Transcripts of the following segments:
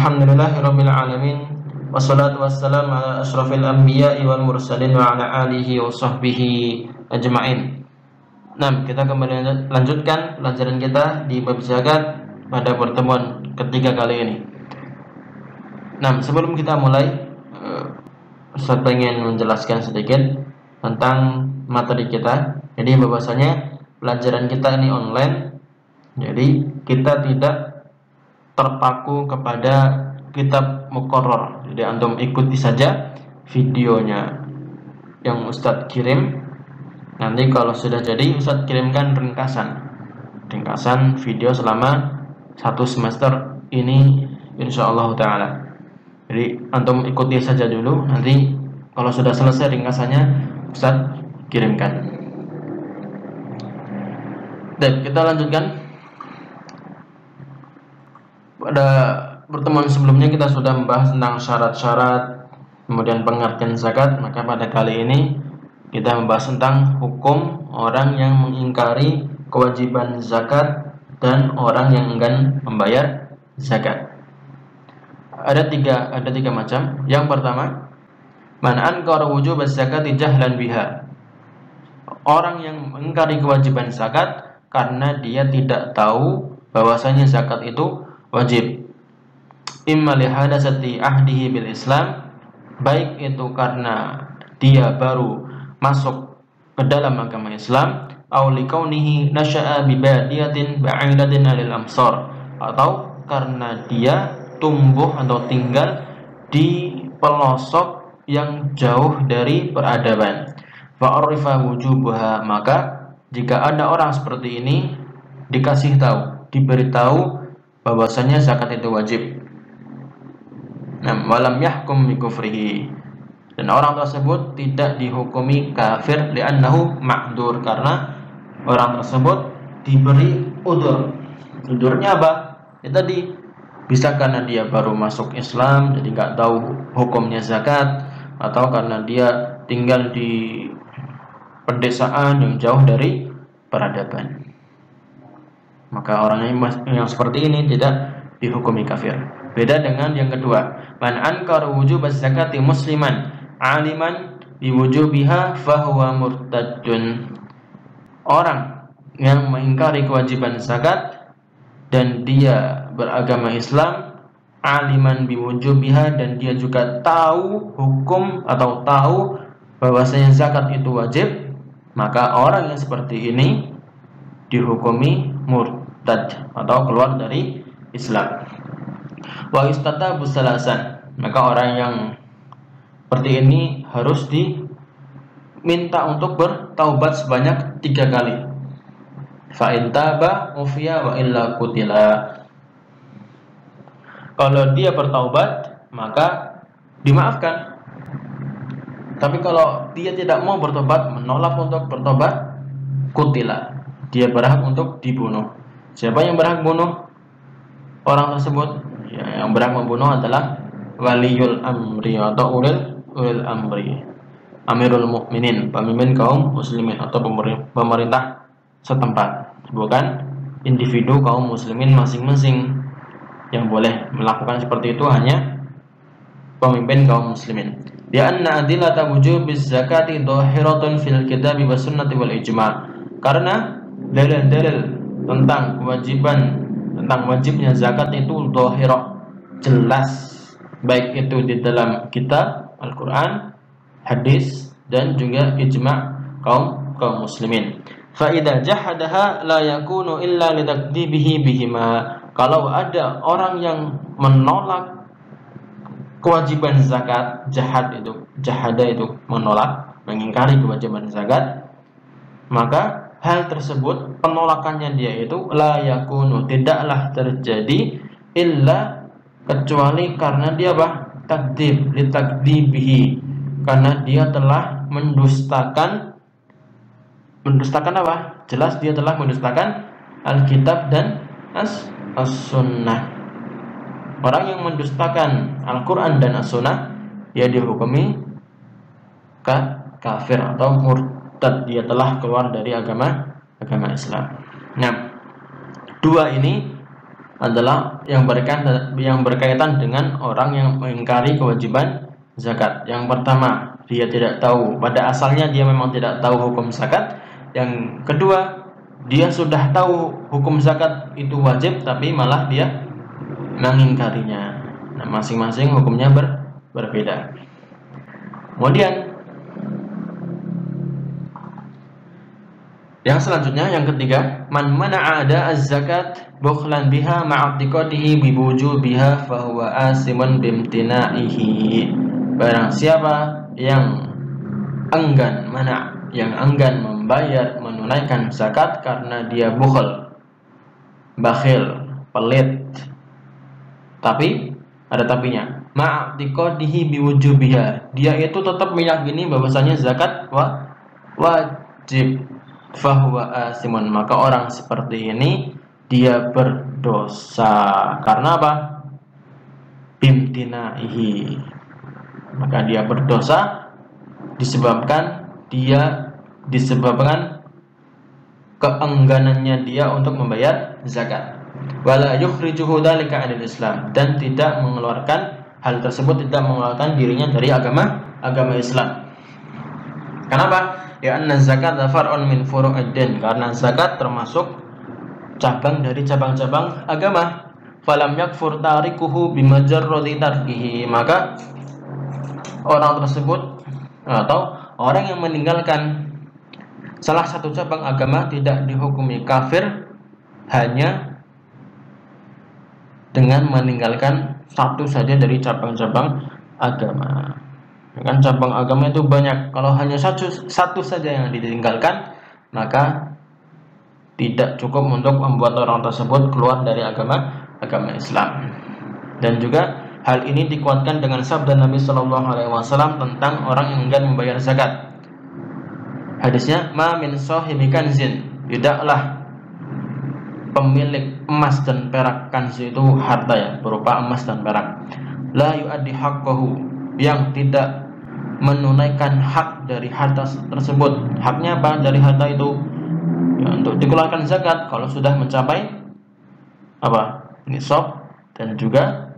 Alhamdulillahirabbil alamin. Wassalatu wassalamu ala asyrafil anbiya'i wal mursalin wa ala alihi wa sahbihi ajma'in. Nah, kita kembali lanjutkan pelajaran kita di bab zakat pada pertemuan ketiga kali ini. Nah, sebelum kita mulai, Ustaz pengen menjelaskan sedikit tentang materi kita. Jadi bahwasanya pelajaran kita ini online. Jadi kita tidak terpaku kepada kitab muqarrar. Jadi antum ikuti saja videonya yang Ustadz kirim. Nanti kalau sudah jadi Ustadz kirimkan ringkasan video selama 1 semester ini insyaallah taala. Jadi antum ikuti saja dulu, nanti kalau sudah selesai ringkasannya Ustadz kirimkan. Dan kita lanjutkan. Pada pertemuan sebelumnya kita sudah membahas tentang syarat-syarat, kemudian pengertian zakat. Maka pada kali ini kita membahas tentang hukum orang yang mengingkari kewajiban zakat dan orang yang enggan membayar zakat. Ada tiga macam. Yang pertama, man ankara wujub az-zakati jahlan biha. Orang yang mengingkari kewajiban zakat karena dia tidak tahu bahwasanya zakat itu wajib. Imma li hadasati ahdihi bil Islam, baik itu karena dia baru masuk ke dalam agama Islam, aw li kaunihi nasha'a bi badiyatin ba'idatin 'anil amsar, atau karena dia tumbuh atau tinggal di pelosok yang jauh dari peradaban. Fa arifa wujubaha, maka jika ada orang seperti ini dikasih tahu, diberitahu bahwasanya zakat itu wajib. Nah, walam yahkum bi kufrihi, dan orang tersebut tidak dihukumi kafir li'annahu ma'dzur, karena orang tersebut diberi udzur. Udzurnya apa? Ya tadi, bisa karena dia baru masuk Islam jadi nggak tahu hukumnya zakat, atau karena dia tinggal di pedesaan yang jauh dari peradaban. Maka orang yang seperti ini tidak dihukumi kafir. Beda dengan yang kedua, man ankara wujub az-zakati musliman aliman biwujubiha fahuwa murtadun. Orang yang mengingkari kewajiban zakat dan dia beragama Islam, aliman biwujubiha, dan dia juga tahu hukum atau tahu bahwasanya zakat itu wajib, maka orang yang seperti ini dihukumi murtad atau keluar dari Islam. Wa istatabu salasan, maka orang yang seperti ini harus diminta untuk bertaubat sebanyak 3 kali. Fa in taba ufiya wa illa qutila. Kalau dia bertaubat maka dimaafkan. Tapi kalau dia tidak mau bertobat, menolak untuk bertobat, qutila, dia berhak untuk dibunuh. Siapa yang berhak bunuh orang tersebut? Ya, yang berhak membunuh adalah waliyul amri atau ulil amri, amirul mukminin, pemimpin kaum muslimin atau pemerintah setempat, bukan individu kaum muslimin masing-masing. Yang boleh melakukan seperti itu hanya pemimpin kaum muslimin. Di anna adillata wujubiz zakati dhahiratun fil kitabi was sunnati wal ijma'. Karena dalil-dalil tentang wajibnya zakat itu dhahirah, jelas, baik itu di dalam kitab Al-Qur'an, hadis, dan juga ijma' kaum muslimin. Fa idza jahadaha la yakunu illa litakdibihi bihima. Kalau ada orang yang menolak kewajiban zakat, jahada itu menolak, mengingkari kewajiban zakat, maka hal tersebut, penolakannya dia itu la yakunu, tidaklah terjadi illa, kecuali karena dia apa? Takdzib, litakdzibihi, karena dia telah mendustakan apa? Jelas dia telah mendustakan Alkitab dan As-Sunnah. Orang yang mendustakan Al-Quran dan As-Sunnah, dia dihukumi kafir atau murtad, dia telah keluar dari agama Islam. Nah, dua ini adalah yang berkaitan dengan orang yang mengingkari kewajiban zakat. Yang pertama, dia tidak tahu, pada asalnya dia memang tidak tahu hukum zakat. Yang kedua, dia sudah tahu hukum zakat itu wajib tapi malah dia mengingkarinya. Nah, masing-masing hukumnya berbeda. Kemudian yang selanjutnya, yang ketiga, man mana'a ada az-zakat bukhlan biha ma'atiqadihi biwujubiha fahuwa asimun bimtina'ihi. Barang siapa yang enggan membayar, menunaikan zakat karena dia bakhil, pelit. Tapi ada tapinya. Ma'atiqadihi biwujubiha. Dia itu tetap meyakini bahwasanya zakat wajib. Fahuwa asimun, maka orang seperti ini dia berdosa. Karena apa? Bimtinaihi. Maka dia berdosa disebabkan keengganannya dia untuk membayar zakat. Wala yukhrijuhu dzalika 'anil Islam, dan tidak mengeluarkan hal tersebut, tidak mengeluarkan dirinya dari agama Islam. Kenapa? Ya anna zakat far'un min furu'id din, karena zakat termasuk cabang dari cabang-cabang agama. Falam yakfur tarikuhu bimajarradi tarkihi, maka orang tersebut atau orang yang meninggalkan salah satu cabang agama tidak dihukumi kafir hanya dengan meninggalkan satu saja dari cabang-cabang agama. Kan cabang agama itu banyak. Kalau hanya satu saja yang ditinggalkan, maka tidak cukup untuk membuat orang tersebut keluar dari agama Islam. Dan juga hal ini dikuatkan dengan sabda Nabi Shallallahu Alaihi Wasallam tentang orang yang enggan membayar zakat. Hadisnya, ma min sahibi kanzin, tidaklah pemilik emas dan perak. Kanz itu harta ya, berupa emas dan perak. La yu'addi haqqahu, yang tidak menunaikan hak dari harta tersebut. Haknya apa dari harta itu? Ya, untuk dikeluarkan zakat kalau sudah mencapai apa? Nisab dan juga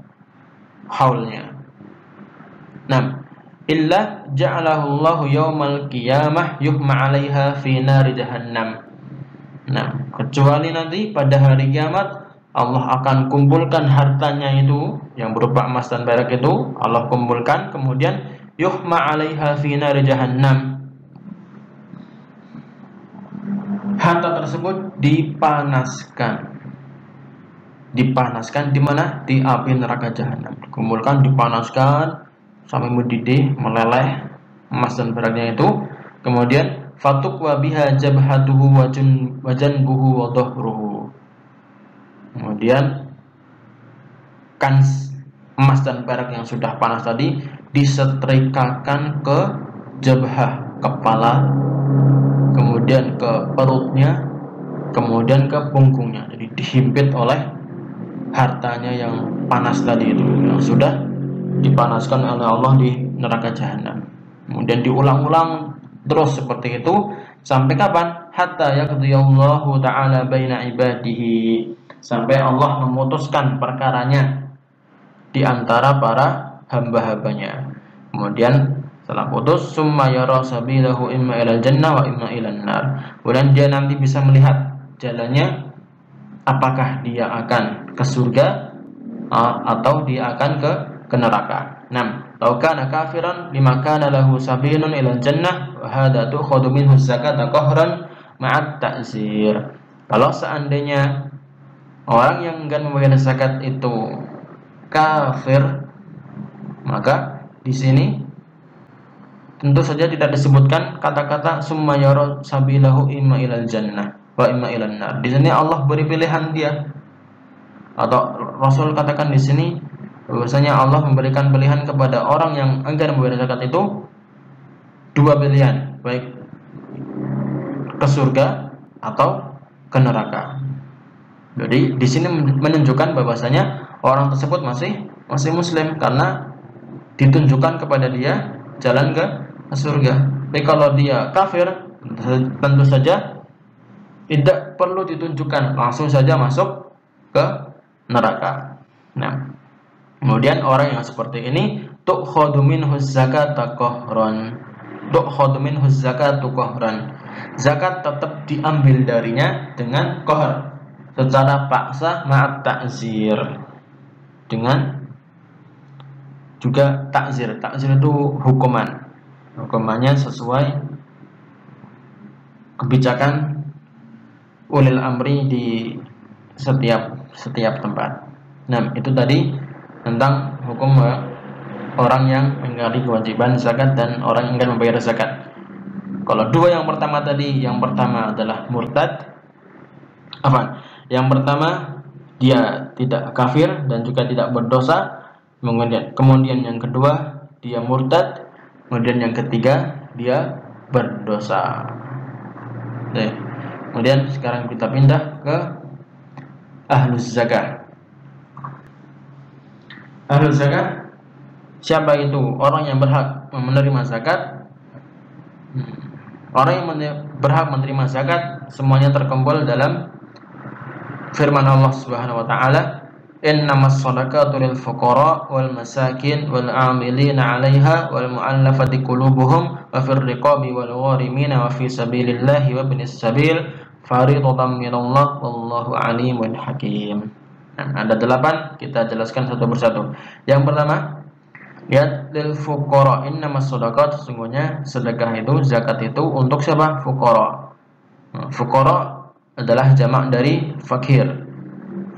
haulnya. Nah, illa ja'alahu Allahu yaumal qiyamah yuhma 'alaiha fi nari jahannam. Nah, kecuali nanti pada hari kiamat Allah akan kumpulkan hartanya itu yang berupa emas dan perak itu, Allah kumpulkan, kemudian yuhma 'alaiha fi nari jahannam. Harta tersebut dipanaskan di mana? Di api neraka jahanam. Dikumpulkan, dipanaskan sampai mendidih, meleleh emas dan peraknya itu. Kemudian fatukwa biha jabhatuhu wa janbuhu wa dhahruhu. Kemudian emas dan perak yang sudah panas tadi disetrikakan ke jabhah, kepala, kemudian ke perutnya, kemudian ke punggungnya. Jadi dihimpit oleh hartanya yang panas tadi itu, yang sudah dipanaskan oleh Allah di neraka jahanam. Kemudian diulang-ulang terus seperti itu sampai kapan? Hatta yaqdiyallahu ta'ala baina ibadihi, sampai Allah memutuskan perkaranya di antara para hamba-hambanya. Kemudian setelah putus, summa yara sabilahu imma ilal jannah wa imma ilan nar. Kemudian dia nanti bisa melihat jalannya, apakah dia akan ke surga atau dia akan ke neraka. 6. Law kana kafiran lima kana lahu sabilun ilal jannah wa hadha tukhadhu minhu zakata qahran ma'at ta'zir. Kalau seandainya orang yang enggan membayar zakat itu kafir, maka di sini tentu saja tidak disebutkan kata-kata summa yara sabilahu imma ilal jannah wa imma ilan nar. Di sini Allah beri pilihan dia, atau Rasul katakan di sini bahwasanya Allah memberikan pilihan kepada orang yang enggan membayar zakat itu dua pilihan, baik ke surga atau ke neraka. Jadi di sini menunjukkan bahwasanya orang tersebut masih muslim karena ditunjukkan kepada dia jalan ke surga. Tapi kalau dia kafir, tentu saja tidak perlu ditunjukkan, langsung saja masuk ke neraka. Nah, kemudian orang yang seperti ini tu'khadhu minhu zakata qahran. Tu'khadhu minhu zakatu qahran. Zakat tetap diambil darinya dengan qahr, secara paksa ma'at ta'zir. Dengan juga takzir. Takzir itu hukuman. Hukumannya sesuai kebijakan ulil amri di setiap tempat. Nah, itu tadi tentang hukum orang yang mengingkari kewajiban zakat dan orang yang enggan membayar zakat. Kalau dua yang pertama tadi, yang pertama adalah murtad. Yang pertama dia tidak kafir dan juga tidak berdosa. Kemudian yang kedua dia murtad. Kemudian yang ketiga dia berdosa. Oke. Kemudian sekarang kita pindah ke ahlus zakah. Ahlus zakah siapa itu? Orang yang berhak menerima zakat. Orang yang berhak menerima zakat semuanya terkumpul dalam firman Allah Subhanahu wa taala, "Innamas shadaqatu lil fuqara wal masakin wal 'amilina 'alaiha wal mu'allafati qulubuhum wa fir riqabi wal gharimina wa fi sabilillahi wa ibnis sabil fariidatan minallah wallahu 'alimun hakim." Nah, ada 8, kita jelaskan satu persatu. Yang pertama, lihat lil fuqara, innamas shadaqat, sesungguhnya sedekah itu, zakat itu untuk siapa? Fuqara. Fuqara adalah jamak dari fakir.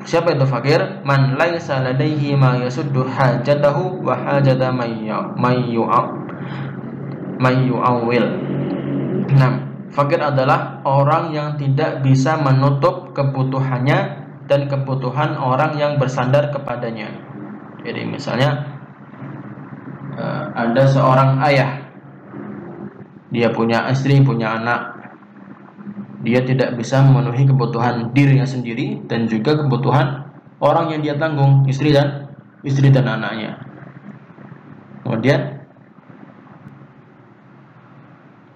Siapa itu fakir? Man laisa ladaihi ma yasuddu hajatahu wa hajata mayyu'awil. Nah, fakir adalah orang yang tidak bisa menutup kebutuhannya dan kebutuhan orang yang bersandar kepadanya. Jadi misalnya ada seorang ayah, dia punya istri, punya anak, dia tidak bisa memenuhi kebutuhan dirinya sendiri dan juga kebutuhan orang yang dia tanggung, istri dan anaknya. Kemudian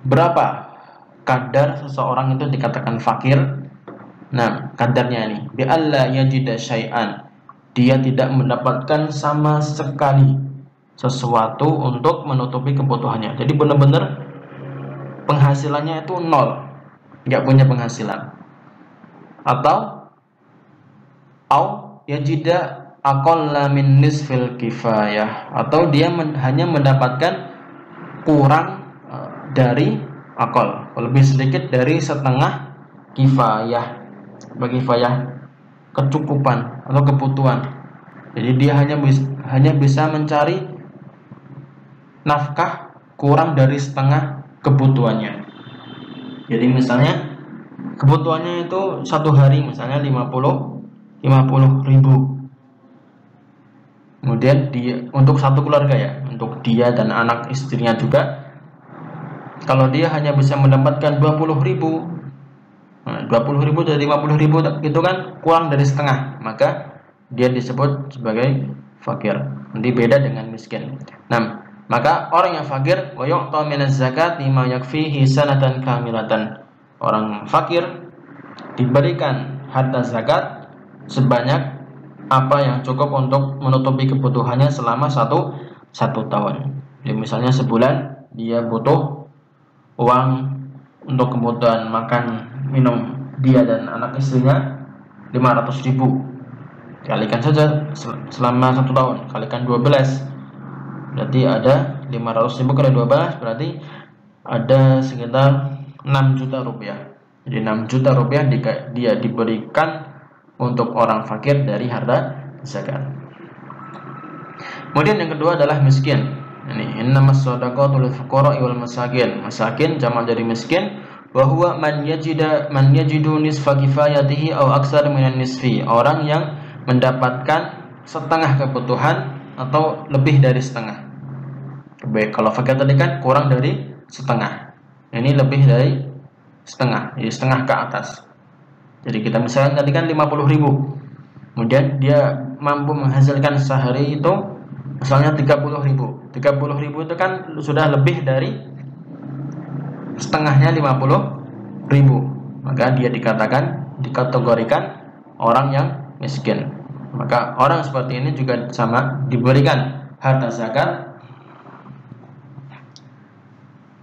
berapa kadar seseorang itu dikatakan fakir? Nah, kadarnya ini bi alla yajida syai'an, dia tidak mendapatkan sama sekali sesuatu untuk menutupi kebutuhannya. Jadi benar-benar penghasilannya itu nol, nggak punya penghasilan. Atau yajida aqalla min nisfil kifayah, atau dia hanya mendapatkan kurang dari aqall, lebih sedikit dari setengah kifayah. Bagi kifayah kecukupan atau kebutuhan. Jadi dia hanya bisa mencari nafkah kurang dari setengah kebutuhannya. Jadi misalnya kebutuhannya itu satu hari misalnya 50 ribu. Kemudian dia untuk satu keluarga ya, untuk dia dan anak istrinya juga. Kalau dia hanya bisa mendapatkan 20 ribu, 20 ribu dari 50 ribu itu kan kurang dari setengah, maka dia disebut sebagai fakir. Nanti beda dengan miskin. Nah, maka orang yang fakir wa yu'ta minaz zakat lima yakfihi sanatan kamilatan. Orang fakir diberikan harta zakat sebanyak apa yang cukup untuk menutupi kebutuhannya selama satu tahun. Jadi misalnya sebulan dia butuh uang untuk kebutuhan makan minum dia dan anak istrinya 500 ribu. Kalikan saja selama 1 tahun, kalikan 12. Berarti ada 500 ribu kali 12, berarti ada sekitar 6 juta rupiah. Jadi 6 juta rupiah dia diberikan untuk orang fakir dari harta zakat. Kemudian yang kedua adalah miskin. Ini innamas shadaqatu lil fuqara'i wal masakin. Masakin jamak dari miskin. Wa huwa man yajidu nisfa kifayatihi aw aksar minan nisfi. Orang yang mendapatkan setengah kebutuhan atau lebih dari setengah. Baik, kalau fakir tadi kan kurang dari setengah. Ini lebih dari setengah, jadi setengah ke atas. Jadi kita misalkan tadi kan 50 ribu. Kemudian dia mampu menghasilkan sehari itu misalnya 30 ribu. 30 ribu itu kan sudah lebih dari setengahnya 50 ribu. Maka dia dikategorikan orang yang miskin. Maka orang seperti ini juga sama diberikan harta zakat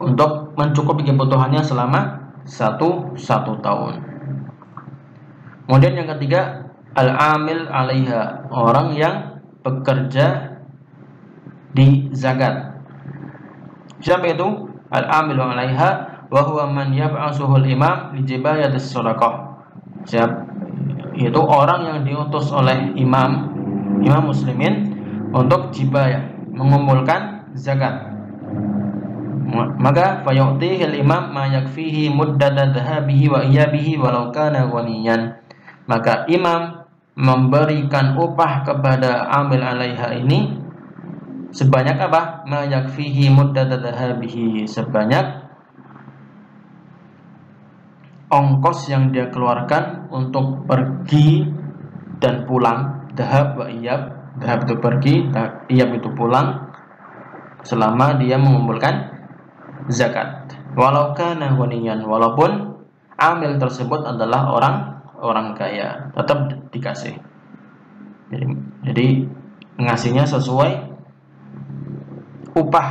untuk mencukupi kebutuhannya selama satu tahun. Kemudian yang ketiga, al-amil 'alaiha, orang yang bekerja di zakat. Siapa itu? Al-amil 'alaiha wa huwa man yab'asuhul imam li jibayatis shadaqah. Itu orang yang diutus oleh imam muslimin untuk jibayah, mengumpulkan zakat. Maka fayu'tihil imam ma yakfihi muddata dhahabihi wa iyabihi walau kana ghaniyan. Maka imam memberikan upah kepada amil 'alaiha ini sebanyak apa? Ma yakfihi muddata dhahabihi, sebanyak ongkos yang dia keluarkan untuk pergi dan pulang. Dhahab wa iyab, dhahab itu pergi, iyab itu pulang, selama dia mengumpulkan zakat. Walau kana ghaniyan, walaupun amil tersebut adalah orang kaya, tetap dikasih. Jadi ngasihnya sesuai upah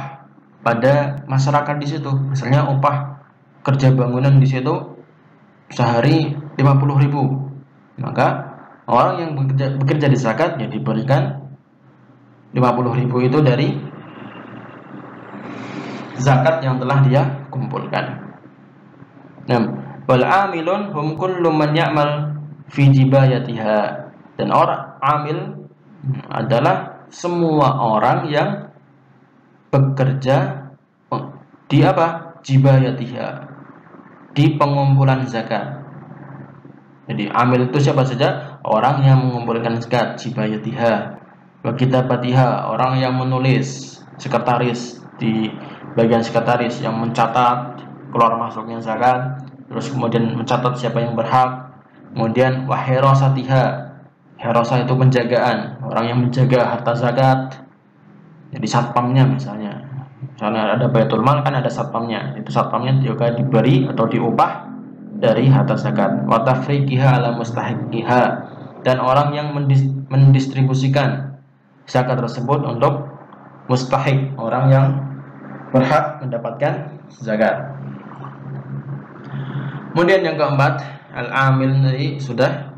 pada masyarakat di situ. Misalnya upah kerja bangunan di situ sehari 50.000, maka orang yang bekerja di zakat ya diberikan 50.000 itu dari zakat yang telah dia kumpulkan. Wal amilun hum kullu man ya'mal fi jibayatiha, dan orang amil adalah semua orang yang bekerja di apa? Jibayatiha, di pengumpulan zakat. Jadi amil itu siapa saja? Orang yang mengumpulkan zakat, jibayatiha. Wa kitabatiha, orang yang menulis, sekretaris, di bagian sekretaris yang mencatat keluar masuknya zakat, terus kemudian mencatat siapa yang berhak. Kemudian wa hirasatiha, hirasah itu penjagaan, orang yang menjaga harta zakat. Jadi satpamnya misalnya ada baitul mal, kan ada satpamnya, itu satpamnya juga diberi atau diupah dari harta zakat. Wa tafriqiha ala mustahiqiha, dan orang yang mendistribusikan zakat tersebut untuk mustahik, orang yang berhak mendapatkan zakat. Kemudian yang keempat, al-amil tadi sudah.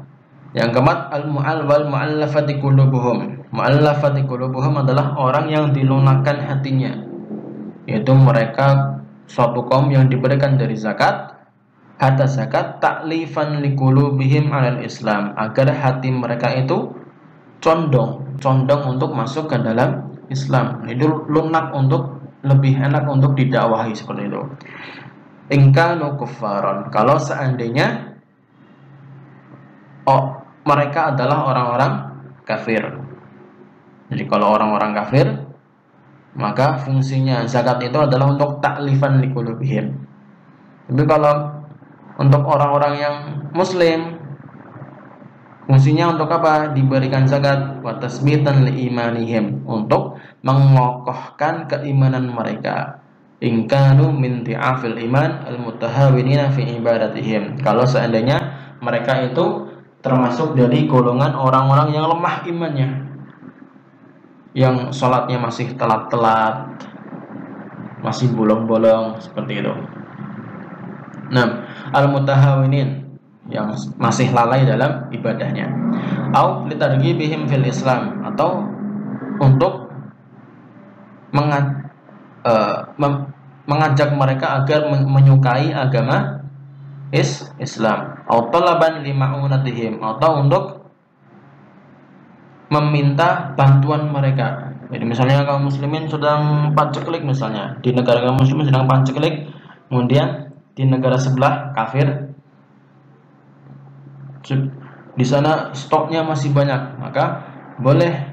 Yang keempat, al-mu'al wal mu'allafati qulubuhum. Mu'allafati qulubuhum adalah orang yang dilunakkan hatinya, yaitu mereka suatu kaum yang diberikan dari zakat, harta zakat, taklifan liqulubihim 'alal Islam, agar hati mereka itu condong untuk masuk ke dalam Islam. Itu lunak, untuk lebih enak untuk didakwahi, seperti itu. In kanu kuffaran, kalau seandainya mereka adalah orang-orang kafir. Jadi kalau orang-orang kafir, maka fungsinya zakat itu adalah untuk taklifan liqulubihim. Tapi kalau untuk orang-orang yang muslim, fungsinya untuk apa? Diberikan zakat wa tasbitan li imanihim, untuk mengokohkan keimanan mereka. In kanu min ti'afil iman al-mutahawinina fi ibadatihim, kalau seandainya mereka itu termasuk dari golongan orang-orang yang lemah imannya, yang sholatnya masih telat-telat, masih bolong-bolong, seperti itu. Nah, al-mutahawinin, yang masih lalai dalam ibadahnya. Au litarghibihim fil Islam, atau untuk mengajak mereka agar menyukai agama Islam. Au talaban lima'unatihim, atau untuk meminta bantuan mereka. Jadi misalnya kaum muslimin sedang paceklik, misalnya di negara kaum muslimin sedang paceklik, kemudian di negara sebelah kafir, di sana stoknya masih banyak, maka boleh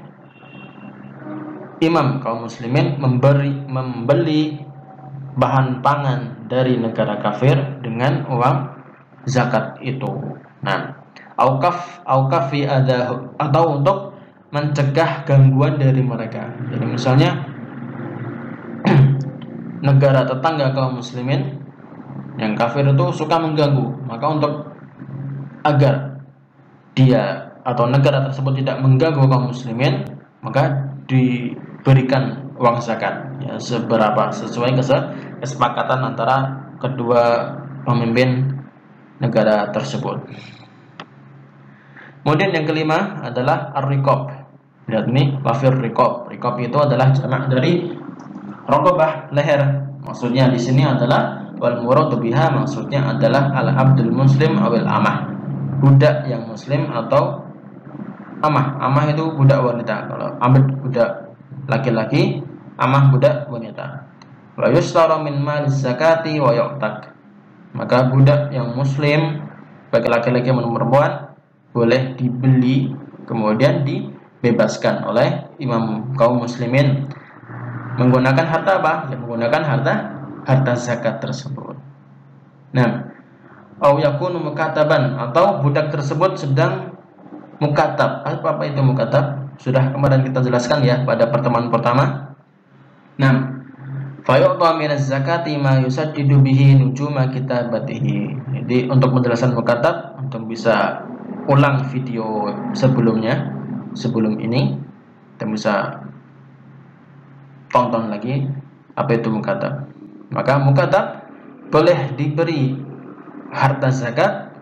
imam kaum muslimin membeli bahan pangan dari negara kafir dengan uang zakat itu. Nah, aukafi ada, atau untuk mencegah gangguan dari mereka. Jadi misalnya negara tetangga kaum muslimin yang kafir itu suka mengganggu, maka untuk agar dia atau negara tersebut tidak mengganggu kaum muslimin, maka diberikan uang zakat ya, seberapa sesuai kesepakatan antara kedua pemimpin negara tersebut. Kemudian yang kelima adalah ar-riqab. Lihat ini, lafir riqab. Riqab itu adalah jamak dari raqabah, leher. Maksudnya di sini adalah wal muradu biha, maksudnya adalah al-abdul muslim awil amah. Budak yang muslim atau amah. Amah itu budak wanita. Kalau abd budak laki-laki, amah budak wanita. Wa yushtara min malis zakati wa yu'tak. Maka budak yang muslim bagi laki-laki maupun perempuan boleh dibeli kemudian dibebaskan oleh imam kaum muslimin menggunakan harta apa? Ya, menggunakan harta zakat tersebut. Nah, au yakunu mukataban, atau budak tersebut sedang mukatab. Apa itu mukatab? Sudah kemarin kita jelaskan ya pada pertemuan pertama. Nah, fayu'ta minaz zakati ma yusaddidu bihi nujuma kitabatihi. Jadi untuk menjelaskan mukatab, untuk bisa ulang video sebelum ini, kita bisa tonton lagi apa itu mukatab. Maka mukatab boleh diberi harta zakat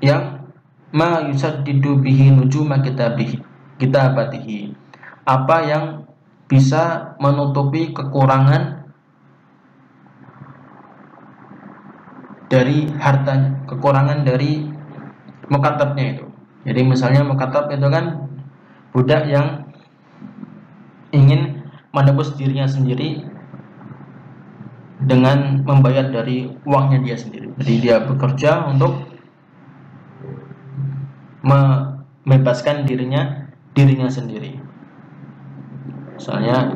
yang ma yusaddidu bihi nujuma kitabatihi, apa yang bisa menutupi kekurangan dari harta, kekurangan dari mukatabnya itu. Jadi misalnya mukatab itu kan budak yang ingin menebus dirinya sendiri dengan membayar dari uangnya dia sendiri. Jadi dia bekerja untuk membebaskan dirinya sendiri. Misalnya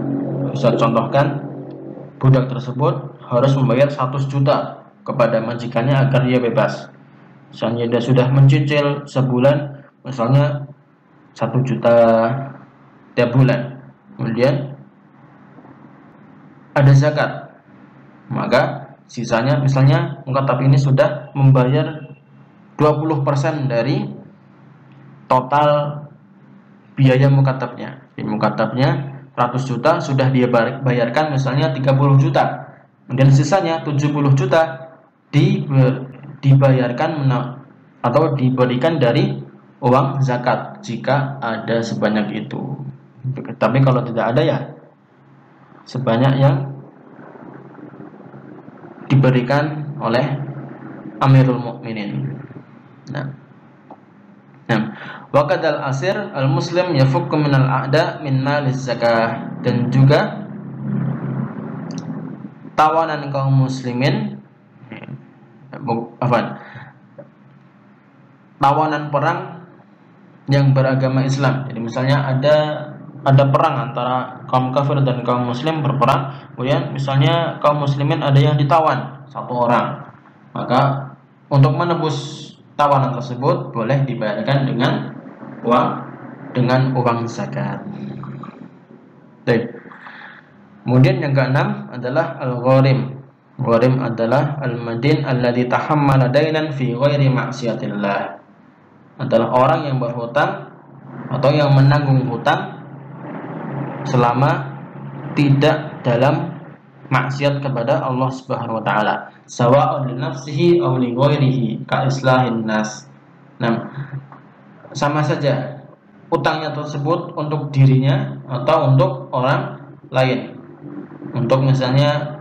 bisa contohkan budak tersebut harus membayar 100 juta kepada majikannya agar dia bebas. Misalnya dia sudah mencicil sebulan misalnya 1 juta tiap bulan, kemudian ada zakat, maka sisanya misalnya mukatab ini sudah membayar 20% dari total biaya mukatabnya. Jadi mukatabnya 100 juta sudah dia bayarkan misalnya 30 juta, kemudian sisanya 70 juta dibayarkan atau diberikan dari uang zakat jika ada sebanyak itu. Tapi kalau tidak ada ya sebanyak yang diberikan oleh Amirul Mukminin. Nah, waqadal asir al muslim yafukku minal a'da min malis zakah, dan juga tawanan kaum muslimin, tawanan perang yang beragama Islam. Jadi misalnya ada perang antara kaum kafir dan kaum muslim berperang, kemudian misalnya kaum muslimin ada yang ditawan 1 orang, maka untuk menebus tawanan tersebut boleh dibayarkan dengan uang zakat. Kemudian yang keenam adalah al-gharim. Gharim adalah al-madin alladzi tahammala dainan fi ghairi ma'siyatillah. Adalah orang yang berhutang atau yang menanggung hutang selama tidak dalam maksiat kepada Allah Subhanahu wa taala. Sawa'un li nafsihi aw li ghairihi ka islahin nas. Nah, sama saja utangnya tersebut untuk dirinya atau untuk orang lain. Untuk misalnya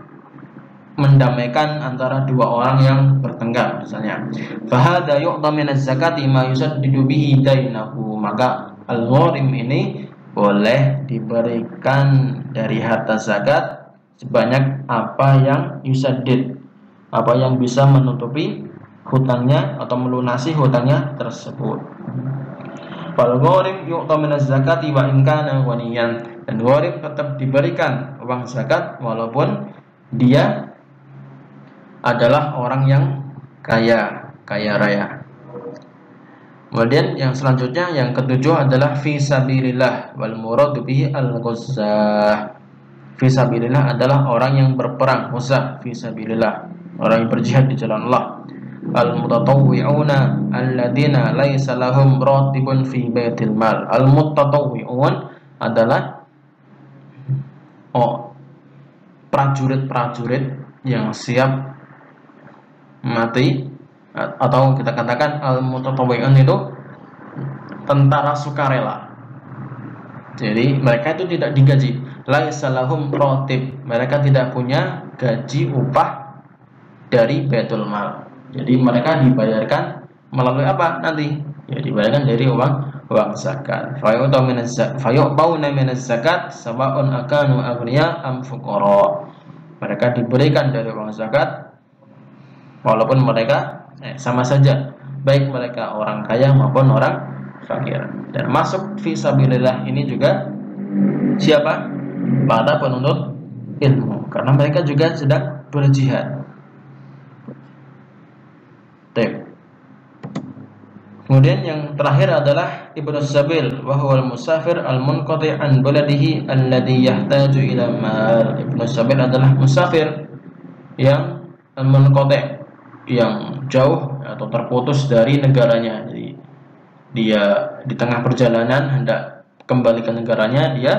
mendamaikan antara 2 orang yang bertengkar misalnya. Fahada yu'ta minaz zakati ma yusaddidu bihi dainahu. Maka al-gharim ini boleh diberikan dari harta zakat sebanyak apa yang yusaddid, apa yang bisa menutupi hutangnya atau melunasi hutangnya tersebut. Fal gharim yu'ta minaz zakati wa in kana ghaniyan. Dan gharim tetap diberikan uang zakat walaupun dia adalah orang yang kaya raya. Kemudian yang selanjutnya, yang ketujuh adalah fi sabilillah wal muradu bihi al-ghazzah. Fi sabilillah adalah orang yang berperang, ghazzah fi sabilillah, orang yang berjihad di jalan Allah. al-mutatawwi'una alladzina laisa lahum ratibun fi baitil mal. Al-mutatawwi'un adalah prajurit-prajurit yang siap mati, atau kita katakan al-mutatawwi'un itu tentara sukarela. Jadi mereka itu tidak digaji. Laisa lahum ratib, mereka tidak punya gaji upah dari Baitul Mal. Jadi mereka dibayarkan melalui apa nanti? Ya dibayarkan dari uang zakat. Fayu'tauna minaz zakat sawa'un akanu aghniya am fuqara. Mereka diberikan dari uang zakat walaupun mereka sama saja, baik mereka orang kaya maupun orang fakir. Dan masuk fi sabilillah ini juga siapa? Para penuntut ilmu, karena mereka juga sedang berjihad. Kemudian yang terakhir adalah ibnu sabil, wa huwal musafir al-munqati an baladihi alladhi yahtaju ila mal. Ibnu sabil adalah musafir yang al-munqati, yang jauh atau terputus dari negaranya. Jadi dia di tengah perjalanan hendak kembali ke negaranya, dia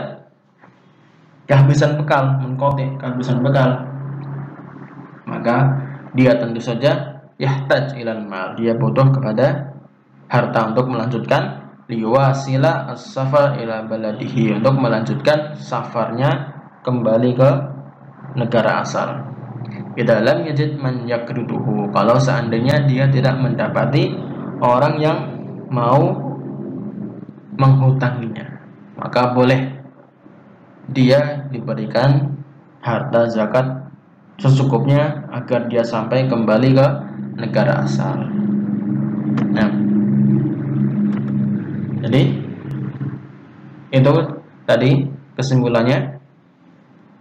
kehabisan bekal, munqati, kehabisan bekal. Maka dia tentu saja yahtaj ilal mal, dia butuh kepada harta untuk melanjutkan liwasila as-safar ila baladihi, untuk melanjutkan safarnya kembali ke negara asal. Idza lam yajid man yakruduhu, kalau seandainya dia tidak mendapati orang yang mau menghutanginya, maka boleh dia diberikan harta zakat secukupnya agar dia sampai kembali ke negara asal. Nah, jadi itu tadi kesimpulannya.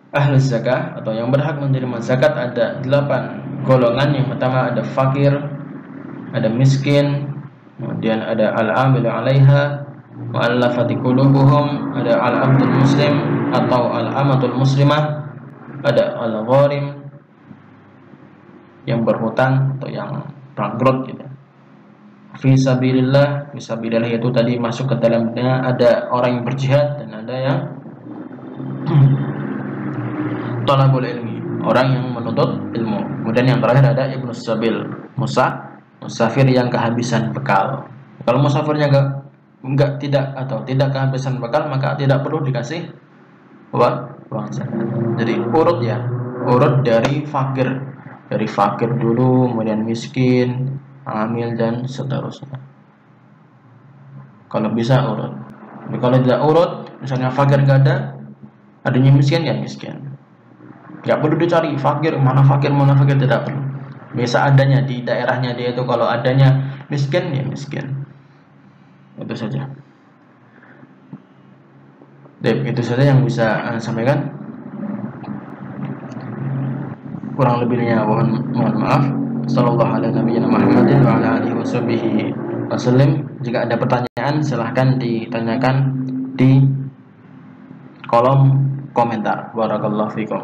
Ahli zakah atau yang berhak menerima zakat ada 8 golongan. Yang pertama ada fakir, ada miskin, kemudian ada al-amil 'alaiha, mu'allafati qulubuhum, ada al-abdul muslim atau al-amatul muslimah, ada al-gharim yang berhutang atau yang bangkrut gitu. Fi sabilillah itu tadi masuk ke dalamnya ada orang yang berjihad dan ada yang talabul ilmi, orang yang menuntut ilmu. Kemudian yang terakhir ada ibnu sabil, musafir yang kehabisan bekal. Kalau musafirnya tidak kehabisan bekal, maka tidak perlu dikasih uang zakat. Jadi urut dari fakir dulu, kemudian miskin, amil dan seterusnya. Kalau bisa urut. Tapi kalau tidak urut, misalnya fakir nggak ada, adanya miskin ya miskin. Nggak perlu dicari fakir mana fakir, tidak perlu. Biasa adanya di daerahnya dia itu, kalau adanya miskin ya miskin. Itu saja. Itu saja yang bisa sampaikan. Kurang lebihnya mohon maaf. Sallallahu alaihi Muhammadin wa ala alihi wasallam. Jika ada pertanyaan silahkan ditanyakan di kolom komentar. Barakallahu fikum.